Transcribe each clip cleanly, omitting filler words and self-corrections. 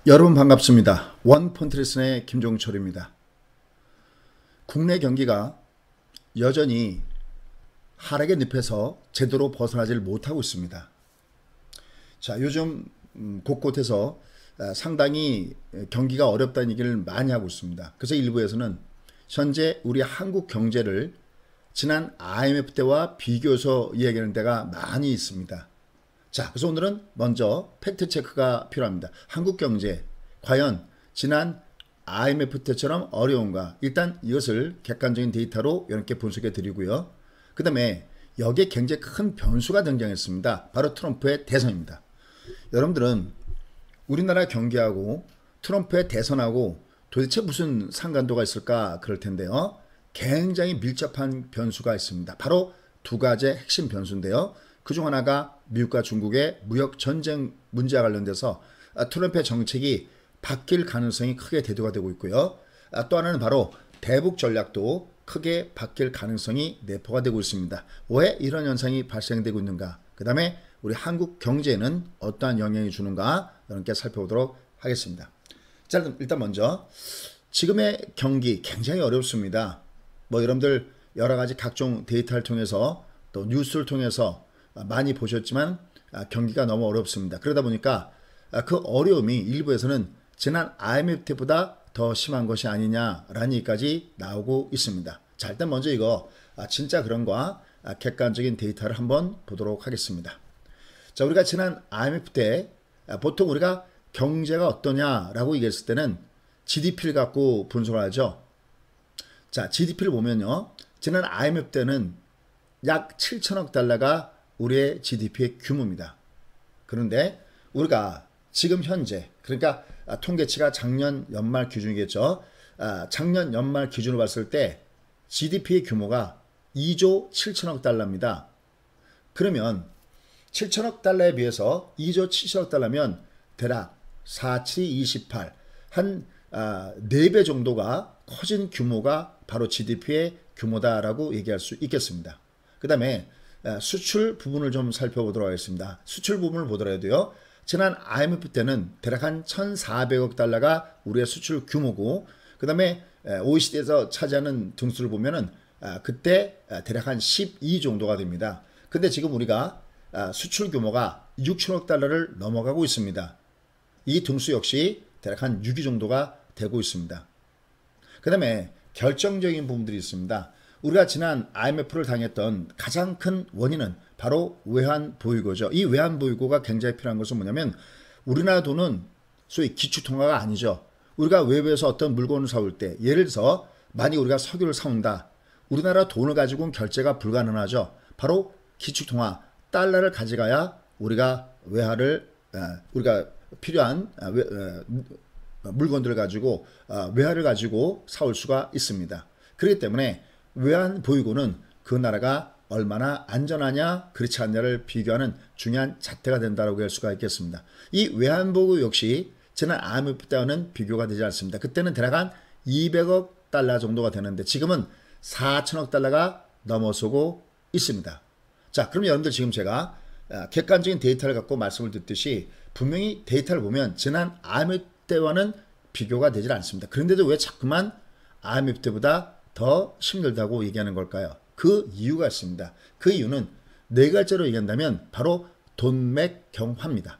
여러분 반갑습니다. 원폰트리슨의 김종철입니다. 국내 경기가 여전히 하락의 늪에서 제대로 벗어나질 못하고 있습니다. 자, 요즘 곳곳에서 상당히 경기가 어렵다는 얘기를 많이 하고 있습니다. 그래서 일부에서는 현재 우리 한국 경제를 지난 IMF 때와 비교해서 이야기하는 데가 많이 있습니다. 자, 그래서 오늘은 먼저 팩트 체크가 필요합니다. 한국 경제 과연 지난 IMF 때처럼 어려운가? 일단 이것을 객관적인 데이터로 이렇게 분석해 드리고요. 그 다음에 여기에 굉장히 큰 변수가 등장했습니다. 바로 트럼프의 대선입니다. 여러분들은 우리나라 경기하고 트럼프의 대선하고 도대체 무슨 상관도가 있을까 그럴 텐데요. 굉장히 밀접한 변수가 있습니다. 바로 두 가지의 핵심 변수인데요. 그중 하나가 미국과 중국의 무역 전쟁 문제와 관련돼서 트럼프의 정책이 바뀔 가능성이 크게 대두가 되고 있고요. 또 하나는 바로 대북 전략도 크게 바뀔 가능성이 내포가 되고 있습니다. 왜 이런 현상이 발생되고 있는가? 그 다음에 우리 한국 경제에는 어떠한 영향이 주는가? 여러분께 살펴보도록 하겠습니다. 자, 일단 먼저 지금의 경기 굉장히 어렵습니다. 여러분들 여러 가지 각종 데이터를 통해서 또 뉴스를 통해서 많이 보셨지만 경기가 너무 어렵습니다. 그러다 보니까 그 어려움이 일부에서는 지난 IMF 때보다 더 심한 것이 아니냐라는 얘기까지 나오고 있습니다. 자, 일단 먼저 이거 진짜 그런가 객관적인 데이터를 한번 보도록 하겠습니다. 자, 우리가 지난 IMF 때 보통 우리가 경제가 어떠냐라고 얘기했을 때는 GDP를 갖고 분석을 하죠. 자, GDP를 보면요. 지난 IMF 때는 약 7천억 달러가 우리의 GDP의 규모입니다. 그런데 우리가 지금 현재, 그러니까 통계치가 작년 연말 기준이겠죠. 작년 연말 기준으로 봤을 때 GDP의 규모가 2조 7천억 달러입니다. 그러면 7천억 달러에 비해서 2조 7천억 달러면 대략 4, 7, 28, 한 4배 정도가 커진 규모가 바로 GDP의 규모다라고 얘기할 수 있겠습니다. 그 다음에 수출 부분을 좀 살펴보도록 하겠습니다. 수출 부분을 보더라도요. 지난 IMF 때는 대략 한 1,400억 달러가 우리의 수출 규모고, 그 다음에 OECD에서 차지하는 등수를 보면은 그때 대략 한 12 정도가 됩니다. 근데 지금 우리가 수출 규모가 6천억 달러를 넘어가고 있습니다. 이 등수 역시 대략 한 6위 정도가 되고 있습니다. 그 다음에 결정적인 부분들이 있습니다. 우리가 지난 IMF를 당했던 가장 큰 원인은 바로 외환보유고죠. 이 외환보유고가 굉장히 필요한 것은 뭐냐면 우리나라 돈은 소위 기축통화가 아니죠. 우리가 외부에서 어떤 물건을 사올 때 예를 들어서 만약 우리가 석유를 사온다. 우리나라 돈을 가지고는 결제가 불가능하죠. 바로 기축통화 달러를 가져가야 우리가 우리가 필요한 물건들을 가지고 외화를 가지고 사올 수가 있습니다. 그렇기 때문에 외환보유고는 그 나라가 얼마나 안전하냐 그렇지 않냐를 비교하는 중요한 잣대가 된다고 할 수가 있겠습니다. 이 외환보유고 역시 지난 IMF 때와는 비교가 되지 않습니다. 그때는 대략 한 200억 달러 정도가 되는데 지금은 4천억 달러가 넘어서고 있습니다. 자, 그럼 여러분들 지금 제가 객관적인 데이터를 갖고 말씀을 듣듯이 분명히 데이터를 보면 지난 IMF 때와는 비교가 되질 않습니다. 그런데도 왜 자꾸만 IMF 때보다 더 힘들다고 얘기하는 걸까요? 그 이유가 있습니다. 그 이유는 네 가지로 얘기한다면 바로 돈맥경화입니다.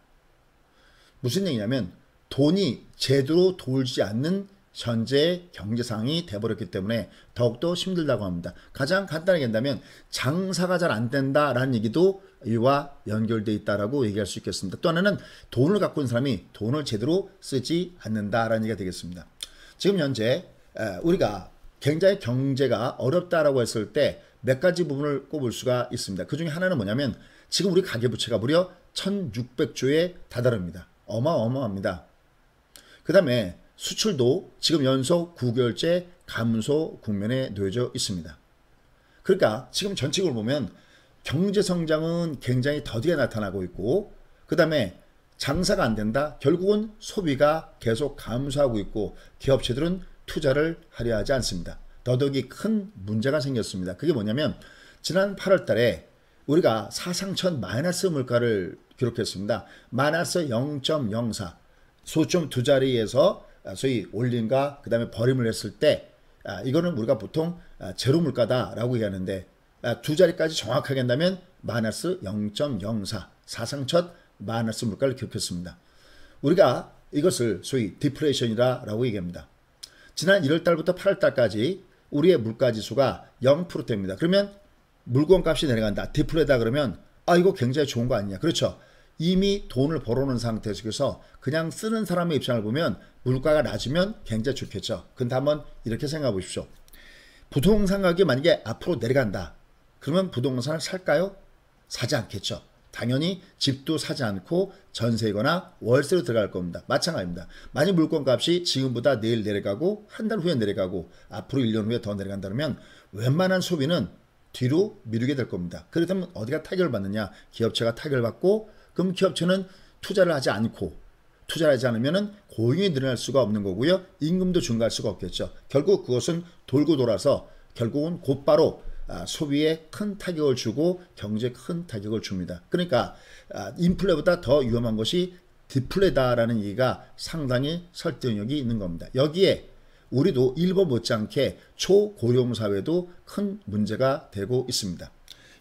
무슨 얘기냐면 돈이 제대로 돌지 않는 현재의 경제상황이 돼버렸기 때문에 더욱더 힘들다고 합니다. 가장 간단하게 한다면 장사가 잘 안 된다라는 얘기도 이와 연결되어 있다라고 얘기할 수 있겠습니다. 또 하나는 돈을 갖고 있는 사람이 돈을 제대로 쓰지 않는다라는 얘기가 되겠습니다. 지금 현재 우리가 굉장히 경제가 어렵다라고 했을 때 몇 가지 부분을 꼽을 수가 있습니다. 그 중에 하나는 뭐냐면 지금 우리 가계부채가 무려 1,600조에 다다릅니다. 어마어마합니다. 그 다음에 수출도 지금 연속 9개월째 감소 국면에 놓여져 있습니다. 그러니까 지금 전체적으로 보면 경제 성장은 굉장히 더디게 나타나고 있고 그 다음에 장사가 안 된다. 결국은 소비가 계속 감소하고 있고 기업체들은 투자를 하려 하지 않습니다. 더더욱이 큰 문제가 생겼습니다. 그게 뭐냐면 지난 8월 달에 우리가 사상 첫 마이너스 물가를 기록했습니다. 마이너스 0.04. 소점 두 자리에서 소위 올림과 그 다음에 버림을 했을 때 이거는 우리가 보통 제로 물가다라고 얘기하는데 두 자리까지 정확하게 한다면 마이너스 0.04 사상 첫 마이너스 물가를 기록했습니다. 우리가 이것을 소위 디플레이션이라고 얘기합니다. 지난 1월달부터 8월달까지 우리의 물가지수가 0%대입니다. 그러면 물건값이 내려간다. 디플레다 그러면 이거 굉장히 좋은 거 아니냐. 그렇죠. 이미 돈을 벌어놓은 상태 속에서 그냥 쓰는 사람의 입장을 보면 물가가 낮으면 굉장히 좋겠죠. 근데 한번 이렇게 생각해 보십시오. 부동산 가격이 만약에 앞으로 내려간다. 그러면 부동산을 살까요? 사지 않겠죠. 당연히 집도 사지 않고 전세거나 월세로 들어갈 겁니다. 마찬가지입니다. 만약 물건값이 지금보다 내일 내려가고 한 달 후에 내려가고 앞으로 1년 후에 더 내려간다 그러면 웬만한 소비는 뒤로 미루게 될 겁니다. 그렇다면 어디가 타격을 받느냐? 기업체가 타격을 받고 그럼 기업체는 투자를 하지 않고 투자를 하지 않으면 고용이 늘어날 수가 없는 거고요. 임금도 증가할 수가 없겠죠. 결국 그것은 돌고 돌아서 결국은 곧바로 소비에 큰 타격을 주고 경제에 큰 타격을 줍니다. 그러니까 인플레보다 더 위험한 것이 디플레다라는 얘기가 상당히 설득력이 있는 겁니다. 여기에 우리도 일본 못지않게 초고령 사회도 큰 문제가 되고 있습니다.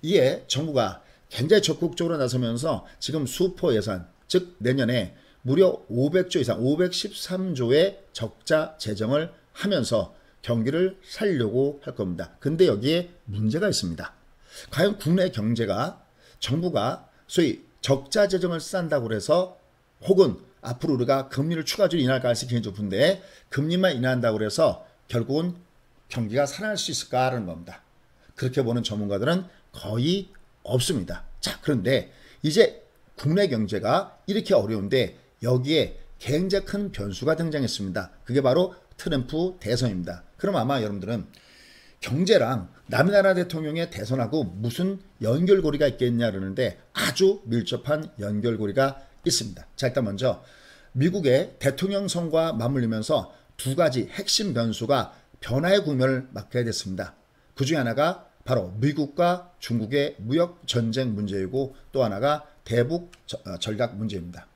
이에 정부가 굉장히 적극적으로 나서면서 지금 수포 예산, 즉 내년에 무려 500조 이상 513조의 적자 재정을 하면서 경기를 살려고 할 겁니다. 근데 여기에 문제가 있습니다. 과연 국내 경제가 정부가 소위 적자 재정을 싼다고 해서 혹은 앞으로 우리가 금리를 추가적으로 인할 가능성이 굉장히 높은데 금리만 인한다고 해서 결국은 경기가 살아날 수 있을까라는 겁니다. 그렇게 보는 전문가들은 거의 없습니다. 자, 그런데 이제 국내 경제가 이렇게 어려운데 여기에 굉장히 큰 변수가 등장했습니다. 그게 바로 트럼프 대선입니다. 그럼 아마 여러분들은 경제랑 남의 나라 대통령의 대선하고 무슨 연결고리가 있겠냐 그러는데 아주 밀접한 연결고리가 있습니다. 자, 일단 먼저 미국의 대통령 선거와 맞물리면서 두 가지 핵심 변수가 변화의 국면을 맞게 됐습니다. 그 중에 하나가 바로 미국과 중국의 무역 전쟁 문제이고 또 하나가 대북 전략 문제입니다.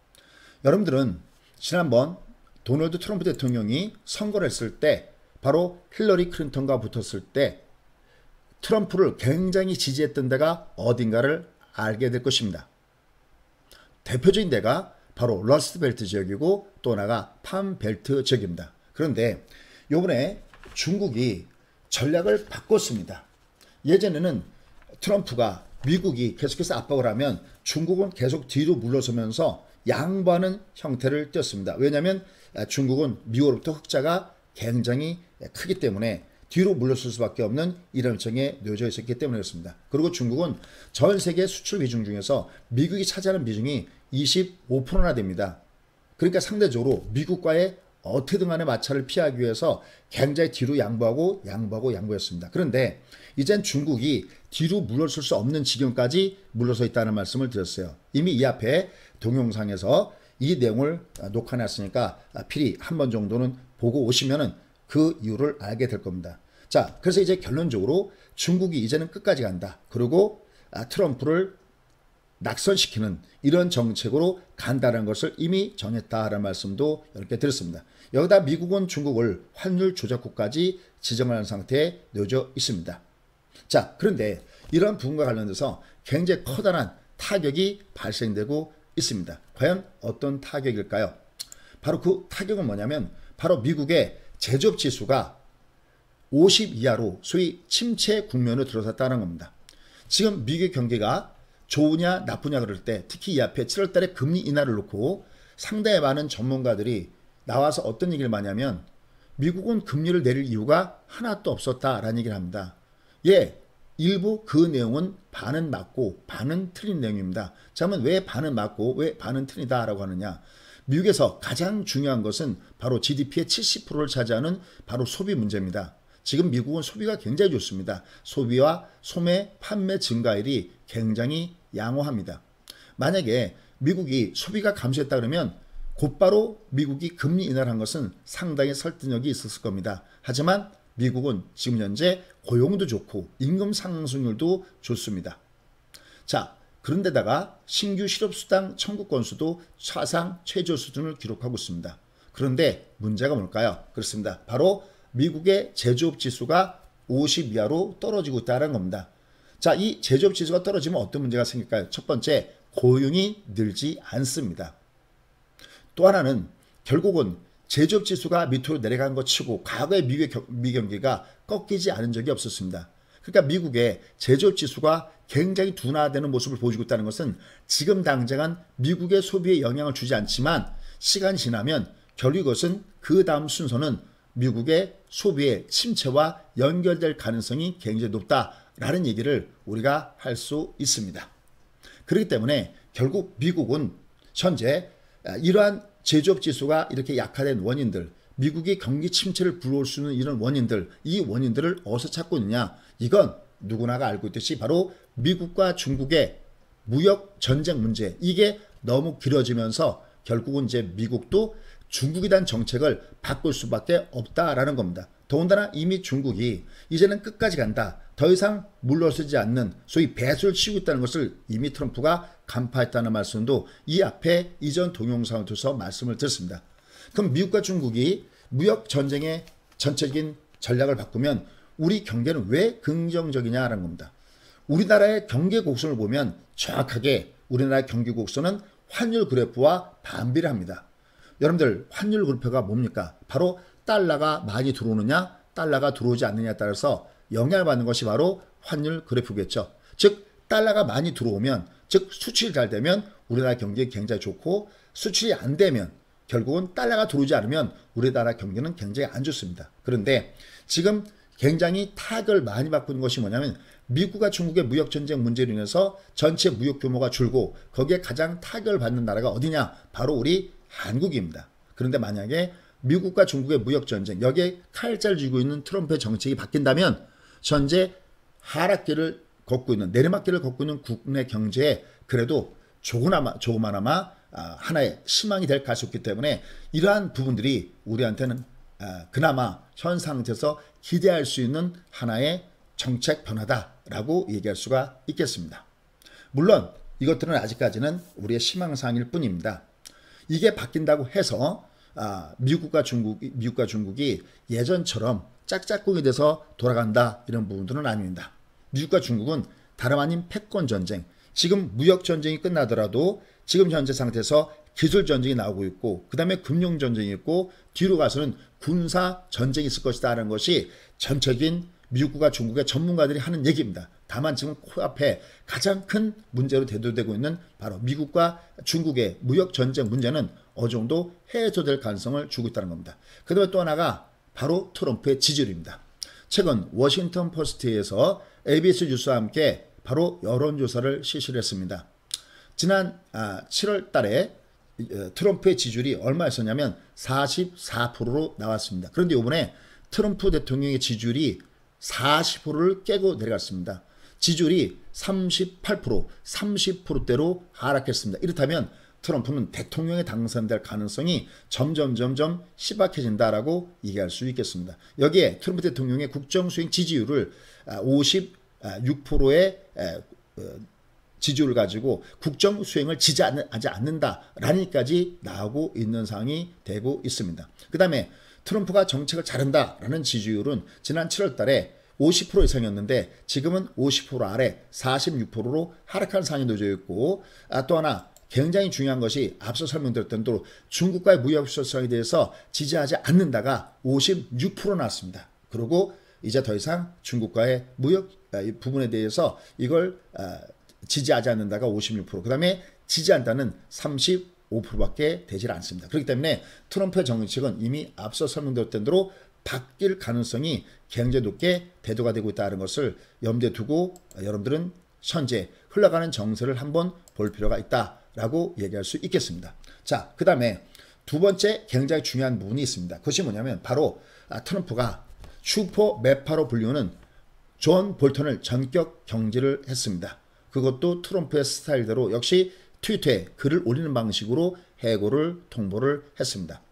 여러분들은 지난번 도널드 트럼프 대통령이 선거를 했을 때 바로 힐러리 클린턴과 붙었을 때 트럼프를 굉장히 지지했던 데가 어딘가를 알게 될 것입니다. 대표적인 데가 바로 러스트벨트 지역이고 또 하나가 팜벨트 지역입니다. 그런데 이번에 중국이 전략을 바꿨습니다. 예전에는 트럼프가 미국이 계속해서 압박을 하면 중국은 계속 뒤로 물러서면서 양보하는 형태를 띄었습니다. 왜냐하면 중국은 미국으로부터 흑자가 굉장히 크기 때문에 뒤로 물러설 수밖에 없는 이런 입장에 놓여져 있었기 때문이었습니다. 그리고 중국은 전 세계 수출 비중 중에서 미국이 차지하는 비중이 25%나 됩니다. 그러니까 상대적으로 미국과의 어떻게든 간에 마찰을 피하기 위해서 굉장히 뒤로 양보했습니다. 그런데 이젠 중국이 뒤로 물러설 수 없는 지경까지 물러서 있다는 말씀을 드렸어요. 이미 이 앞에 동영상에서 이 내용을 녹화해놨으니까 필히 한 번 정도는 보고 오시면은 그 이유를 알게 될 겁니다. 자, 그래서 이제 결론적으로 중국이 이제는 끝까지 간다. 그리고 트럼프를 낙선시키는 이런 정책으로 간다는 것을 이미 정했다라는 말씀도 이렇게 드렸습니다. 여기다 미국은 중국을 환율 조작국까지 지정하는 상태에 놓여져 있습니다. 자, 그런데 이런 부분과 관련돼서 굉장히 커다란 타격이 발생되고 있습니다. 과연 어떤 타격일까요? 바로 그 타격은 뭐냐면 바로 미국의 제조업 지수가 50 이하로 소위 침체 국면으로 들어섰다는 겁니다. 지금 미국의 경기가 좋으냐 나쁘냐 그럴 때 특히 이 앞에 7월 달에 금리 인하를 놓고 상당히 많은 전문가들이 나와서 어떤 얘기를 많이 하면 미국은 금리를 내릴 이유가 하나도 없었다라는 얘기를 합니다. 예, 일부 그 내용은 반은 맞고 반은 틀린 내용입니다. 자, 그러면 왜 반은 맞고 왜 반은 틀리다라고 하느냐. 미국에서 가장 중요한 것은 바로 GDP의 70%를 차지하는 바로 소비 문제입니다. 지금 미국은 소비가 굉장히 좋습니다. 소비와 소매, 판매 증가율이 굉장히 양호합니다. 만약에 미국이 소비가 감소했다 그러면 곧바로 미국이 금리 인하를 한 것은 상당히 설득력이 있었을 겁니다. 하지만 미국은 지금 현재 고용도 좋고 임금 상승률도 좋습니다. 자, 그런데다가 신규 실업수당 청구 건수도 사상 최저 수준을 기록하고 있습니다. 그런데 문제가 뭘까요? 그렇습니다. 바로 미국의 제조업 지수가 50 이하로 떨어지고 있다는 겁니다. 자, 이 제조업 지수가 떨어지면 어떤 문제가 생길까요? 첫 번째, 고용이 늘지 않습니다. 또 하나는 결국은 제조업 지수가 밑으로 내려간 것 치고 과거의 미국의 미경기가 꺾이지 않은 적이 없었습니다. 그러니까 미국의 제조업 지수가 굉장히 둔화되는 모습을 보여주고 있다는 것은 지금 당장은 미국의 소비에 영향을 주지 않지만 시간이 지나면 결국 이것은 그 다음 순서는 미국의 소비의 침체와 연결될 가능성이 굉장히 높다라는 얘기를 우리가 할 수 있습니다. 그렇기 때문에 결국 미국은 현재 이러한 제조업 지수가 이렇게 약화된 원인들, 미국이 경기 침체를 불러올 수 있는 이런 원인들, 이 원인들을 어디서 찾고 있느냐? 이건 누구나가 알고 있듯이 바로 미국과 중국의 무역 전쟁 문제, 이게 너무 길어지면서 결국은 이제 미국도 중국에 대한 정책을 바꿀 수밖에 없다라는 겁니다. 더군다나 이미 중국이 이제는 끝까지 간다. 더 이상 물러서지 않는 소위 배수를 치고 있다는 것을 이미 트럼프가 간파했다는 말씀도 이 앞에 이전 동영상을 통해서 말씀을 드렸습니다. 그럼 미국과 중국이 무역 전쟁의 전체적인 전략을 바꾸면 우리 경제는 왜 긍정적이냐라는 겁니다. 우리나라의 경제 곡선을 보면 정확하게 우리나라의 경제 곡선은 환율 그래프와 반비례합니다. 여러분들 환율 그래프가 뭡니까? 바로 달러가 많이 들어오느냐 달러가 들어오지 않느냐에 따라서 영향을 받는 것이 바로 환율 그래프겠죠. 즉 달러가 많이 들어오면, 즉 수출이 잘 되면 우리나라 경제 굉장히 좋고, 수출이 안 되면 결국은 달러가 들어오지 않으면 우리나라 경제는 굉장히 안 좋습니다. 그런데 지금 굉장히 타격을 많이 받고 있는 것이 뭐냐면 미국과 중국의 무역 전쟁 문제로 인해서 전체 무역 규모가 줄고 거기에 가장 타격을 받는 나라가 어디냐? 바로 우리 한국입니다. 그런데 만약에 미국과 중국의 무역 전쟁, 여기에 칼자를 쥐고 있는 트럼프의 정책이 바뀐다면 현재 하락기를 걷고 있는, 내리막길을 걷고 있는 국내 경제에 그래도 조그마나마 하나의 희망이 될 가능성이 있기 때문에 이러한 부분들이 우리한테는 그나마 현 상태에서 기대할 수 있는 하나의 정책 변화다라고 얘기할 수가 있겠습니다. 물론 이것들은 아직까지는 우리의 희망사항일 뿐입니다. 이게 바뀐다고 해서 미국과 중국이 예전처럼 짝짝꿍이 돼서 돌아간다, 이런 부분들은 아닙니다. 미국과 중국은 다름 아닌 패권 전쟁, 지금 무역 전쟁이 끝나더라도 지금 현재 상태에서 기술 전쟁이 나오고 있고, 그 다음에 금융 전쟁이 있고, 뒤로 가서는 군사 전쟁이 있을 것이다 라는 것이 전적인 미국과 중국의 전문가들이 하는 얘기입니다. 다만 지금 코앞에 가장 큰 문제로 대두되고 있는 바로 미국과 중국의 무역 전쟁 문제는 어느 정도 해소될 가능성을 주고 있다는 겁니다. 그 다음에 또 하나가 바로 트럼프의 지지율입니다. 최근 워싱턴 포스트에서 ABC 뉴스와 함께 바로 여론조사를 실시를 했습니다. 지난 7월 달에 트럼프의 지지율이 얼마였었냐면 44%로 나왔습니다. 그런데 이번에 트럼프 대통령의 지지율이 40%를 깨고 내려갔습니다. 지지율이 38%, 30%대로 하락했습니다. 이렇다면 트럼프는 대통령에 당선될 가능성이 점점 희박해진다라고 얘기할 수 있겠습니다. 여기에 트럼프 대통령의 국정수행 지지율을 56%의 지지율을 가지고 국정수행을 지지하지 않는다라는 얘기까지 나오고 있는 상황이 되고 있습니다. 그 다음에 트럼프가 정책을 잘한다라는 지지율은 지난 7월 달에 50% 이상이었는데 지금은 50% 아래 46%로 하락한 상황이 놓여져 있고, 또 하나 굉장히 중요한 것이 앞서 설명드렸던 대로 중국과의 무역 협상에 대해서 지지하지 않는다가 56% 나왔습니다. 그리고 이제 더 이상 중국과의 무역 부분에 대해서 이걸 지지하지 않는다가 56%, 그 다음에 지지한다는 35%밖에 되질 않습니다. 그렇기 때문에 트럼프의 정책은 이미 앞서 설명드렸던 대로 바뀔 가능성이 굉장히 높게 대두가 되고 있다는 것을 염두에 두고 여러분들은 현재 흘러가는 정세를 한번 볼 필요가 있다라고 얘기할 수 있겠습니다. 자, 그 다음에 두 번째 굉장히 중요한 부분이 있습니다. 그것이 뭐냐면 바로 트럼프가 슈퍼 매파로 불리우는 존 볼턴을 전격 경질을 했습니다. 그것도 트럼프의 스타일대로 역시 트위터에 글을 올리는 방식으로 해고를 통보를 했습니다.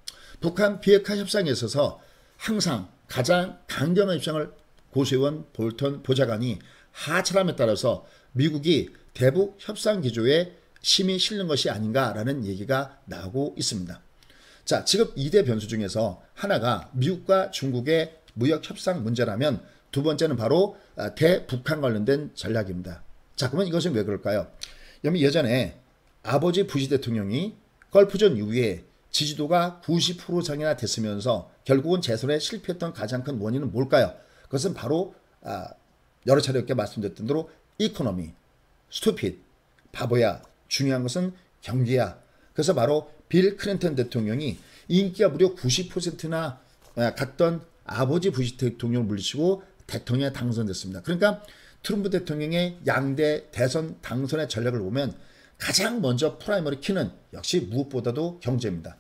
북한 비핵화 협상에 있어서 항상 가장 강경한 입장을 고수해온 볼턴 보좌관이 하차함에 따라서 미국이 대북 협상 기조에 심이 실는 것이 아닌가라는 얘기가 나오고 있습니다. 자, 지금 2대 변수 중에서 하나가 미국과 중국의 무역 협상 문제라면 두 번째는 바로 대북한 관련된 전략입니다. 자, 그러면 이것은 왜 그럴까요? 예전에 아버지 부시 대통령이 걸프전 이후에 지지도가 90% 장이나 됐으면서 결국은 재선에 실패했던 가장 큰 원인은 뭘까요? 그것은 바로 여러 차례 이렇게 말씀드렸던 대로 이코노미, 스투핏, 바보야, 중요한 것은 경기야. 그래서 바로 빌 클린턴 대통령이 인기가 무려 90%나 갔던 아버지 부시 대통령을 물리치고 대통령에 당선됐습니다. 그러니까 트럼프 대통령의 양대 대선 당선의 전략을 보면 가장 먼저 프라이머리 키는 역시 무엇보다도 경제입니다.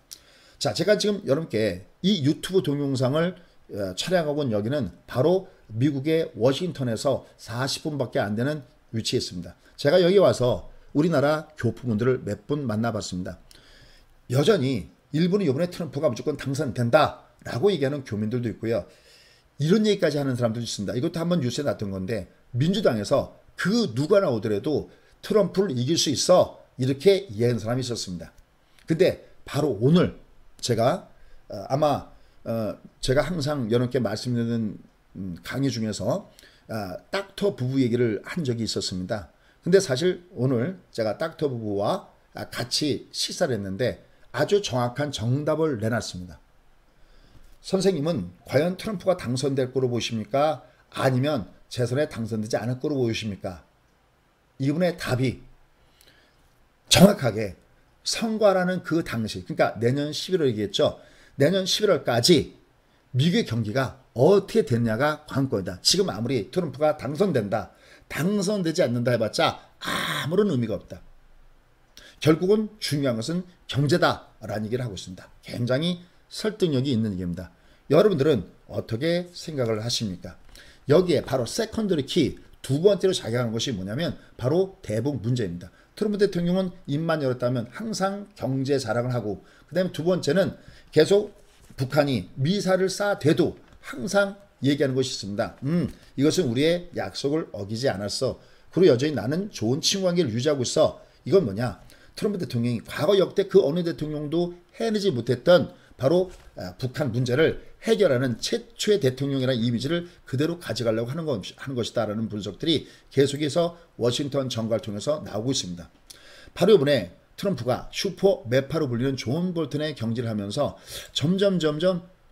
자, 제가 지금 여러분께 이 유튜브 동영상을 촬영하고 온 여기는 바로 미국의 워싱턴에서 40분밖에 안 되는 위치에 있습니다. 제가 여기 와서 우리나라 교포분들을 몇 분 만나봤습니다. 여전히 일본은 이번에 트럼프가 무조건 당선된다라고 얘기하는 교민들도 있고요. 이런 얘기까지 하는 사람들도 있습니다. 이것도 한번 뉴스에 났던 건데 민주당에서 그 누가 나오더라도 트럼프를 이길 수 있어 이렇게 얘기하는 사람이 있었습니다. 근데 바로 오늘 제가 아마 제가 항상 여러분께 말씀드리는 강의 중에서 닥터 부부 얘기를 한 적이 있었습니다. 근데 사실 오늘 제가 닥터 부부와 같이 식사를 했는데 아주 정확한 정답을 내놨습니다. 선생님은 과연 트럼프가 당선될 거로 보십니까? 아니면 재선에 당선되지 않을 거로 보이십니까? 이분의 답이 정확하게 선거라는 그 당시, 그러니까 내년 11월 얘기했죠. 내년 11월까지 미국의 경기가 어떻게 됐냐가 관건이다. 지금 아무리 트럼프가 당선된다, 당선되지 않는다 해봤자 아무런 의미가 없다. 결국은 중요한 것은 경제다라는 얘기를 하고 있습니다. 굉장히 설득력이 있는 얘기입니다. 여러분들은 어떻게 생각을 하십니까? 여기에 바로 세컨더리 키 두 번째로 작용하는 것이 뭐냐면 바로 대북 문제입니다. 트럼프 대통령은 입만 열었다면 항상 경제 자랑을 하고, 그 다음에 두 번째는 계속 북한이 미사를 쏴대도 항상 얘기하는 것이 있습니다. 이것은 우리의 약속을 어기지 않았어. 그리고 여전히 나는 좋은 친구 관계를 유지하고 있어. 이건 뭐냐? 트럼프 대통령이 과거 역대 그 어느 대통령도 해내지 못했던 바로 북한 문제를 해결하는 최초의 대통령이라는 이미지를 그대로 가져가려고 하는 것이다라는 분석들이 계속해서 워싱턴 정가를 통해서 나오고 있습니다. 바로 이번에 트럼프가 슈퍼 매파로 불리는 존 볼턴의 경질을 하면서 점점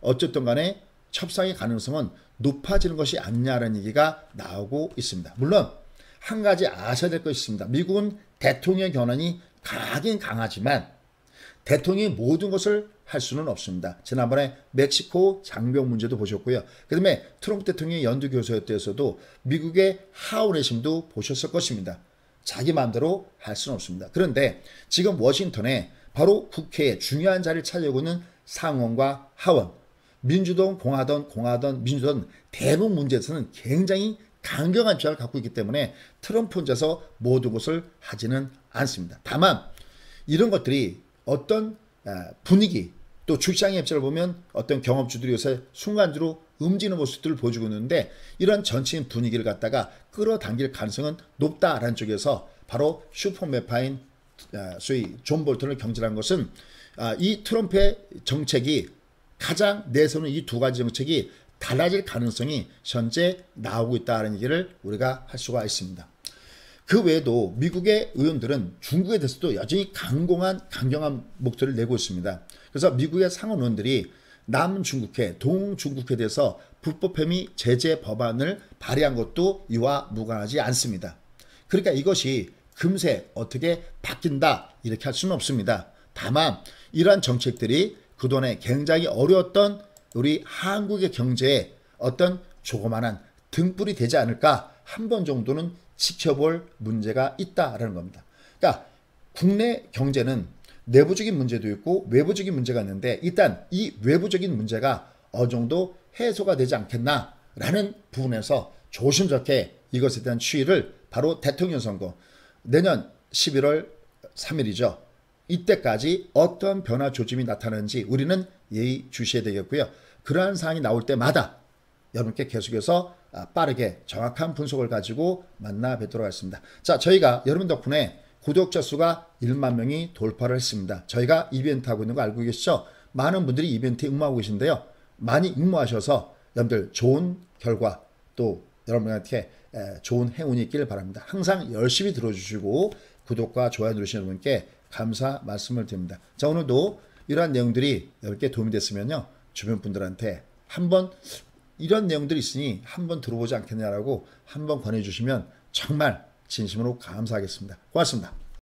어쨌든 간에 협상의 가능성은 높아지는 것이 아니냐라는 얘기가 나오고 있습니다. 물론 한 가지 아셔야 될 것이 있습니다. 미국은 대통령 견환이 강하긴 강하지만 대통령이 모든 것을 할 수는 없습니다. 지난번에 멕시코 장병 문제도 보셨고요. 그 다음에 트럼프 대통령의 연두 교수였대에서도 미국의 하원의심도 보셨을 것입니다. 자기 마음대로 할 수는 없습니다. 그런데 지금 워싱턴에 바로 국회에 중요한 자리를 차지하고 있는 상원과 하원, 민주당, 공화당, 민주당 대부분 문제에서는 굉장히 강경한 입장을 갖고 있기 때문에 트럼프 혼자서 모든 것을 하지는 않습니다. 다만 이런 것들이 어떤 분위기, 또 주식시장의 입장을 보면 어떤 경험주들이 요새 순간적으로 움직이는 모습들을 보여주고 있는데 이런 전체적인 분위기를 갖다가 끌어당길 가능성은 높다라는 쪽에서 바로 슈퍼매파인 소위 존 볼턴을 경질한 것은 이 트럼프의 정책이 가장 내세우는 이 두 가지 정책이 달라질 가능성이 현재 나오고 있다는 얘기를 우리가 할 수가 있습니다. 그 외에도 미국의 의원들은 중국에 대해서도 여전히 강경한 목소리를 내고 있습니다. 그래서 미국의 상원 의원들이 남중국해, 동중국해에 대해서 불법 해미 제재 법안을 발의한 것도 이와 무관하지 않습니다. 그러니까 이것이 금세 어떻게 바뀐다 이렇게 할 수는 없습니다. 다만 이러한 정책들이 그동안에 굉장히 어려웠던 우리 한국의 경제에 어떤 조그마한 등불이 되지 않을까, 한 번 정도는 지켜볼 문제가 있다라는 겁니다. 그러니까 국내 경제는 내부적인 문제도 있고 외부적인 문제가 있는데 일단 이 외부적인 문제가 어느 정도 해소가 되지 않겠나라는 부분에서 조심스럽게 이것에 대한 추이를 바로 대통령 선거 내년 11월 3일이죠. 이때까지 어떤 변화 조짐이 나타나는지 우리는 예의주시해야 되겠고요. 그러한 사항이 나올 때마다 여러분께 계속해서 빠르게 정확한 분석을 가지고 만나 뵙도록 하겠습니다. 자, 저희가 여러분 덕분에 구독자 수가 1만 명이 돌파를 했습니다. 저희가 이벤트 하고 있는 거 알고 계시죠? 많은 분들이 이벤트에 응모하고 계신데요. 많이 응모하셔서 여러분들 좋은 결과 또 여러분한테 좋은 행운이 있길 바랍니다. 항상 열심히 들어주시고 구독과 좋아요 누르시는 분께 감사 말씀을 드립니다. 자, 오늘도 이러한 내용들이 여러분께 도움이 됐으면요. 주변 분들한테 한번 이런 내용들이 있으니 한번 들어보지 않겠냐라고 한번 권해주시면 정말 진심으로 감사하겠습니다. 고맙습니다.